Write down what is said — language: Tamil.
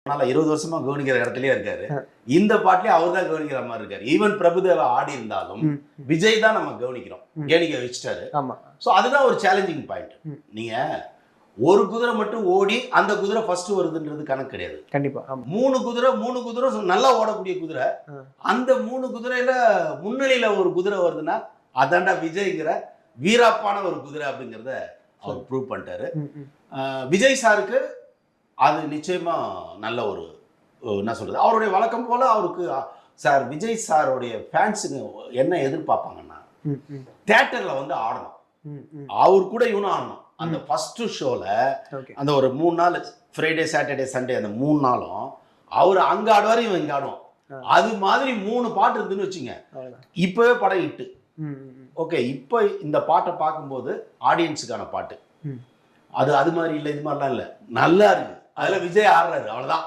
அதனால 20 வருஷமா கவனிக்கிற இடத்துலயே இருக்காரு. இந்த பாட்டுலயே அவர் தான் கவனிக்கிற மாதிரி இருக்காரு. ஈவன் பிரபுதேவா ஆடி இருந்தாலும் விஜய் தான் நம்ம கவனிக்கிறோம். கவனிக்க வச்சுட்டாரு. ஆமா. ஸோ அதுதான் ஒரு சேலஞ்சிங் பாயிண்ட். நீங்க ஒரு குதிரை மட்டும் ஓடி அந்த குதிரை ஃபர்ஸ்ட் வருதுன்றது கணக்கு கிடையாது. கண்டிப்பா. மூணு குதிரை நல்லா ஓடக்கூடிய குதிரை. அந்த 3 குதிரையில முன்னணியில ஒரு குதிரை வருதுன்னா அதாண்டா விஜய்ங்கிற வீராப்பான ஒரு குதிரை அப்படிங்கிறத அவர் ப்ரூவ் பண்ணிட்டாரு. விஜய் சாருக்கு அது நிச்சயமா நல்ல ஒரு என்ன சொல்றது, அவருடைய வழக்கம் போல அவருக்கு சார் விஜய் சாருடைய ஃபேன்ஸுங்க என்ன எதிர்பார்ப்பாங்கன்னா தியேட்டர்ல வந்து ஆடணும், அவர் கூட இவனும் ஆடணும். அந்த ஃபர்ஸ்ட் ஷோல அந்த ஒரு 3 நாள் ஃப்ரைடே சாட்டர்டே சண்டே அந்த 3 நாளும் அவர் அங்க ஆடுவார், இவன் இங்க ஆடுவான். அது மாதிரி 3 பாட்டு இருந்துன்னு வச்சுங்க, இப்பவே படம் இட்டு. ஓகே, இப்போ இந்த பாட்டை பார்க்கும்போது ஆடியன்ஸுக்கான பாட்டு அது மாதிரி இல்லை, இது மாதிரிலாம் இல்லை, நல்லா இருக்கு. அதுல விஜய் ஆடுறாரு, அவ்வளவுதான்.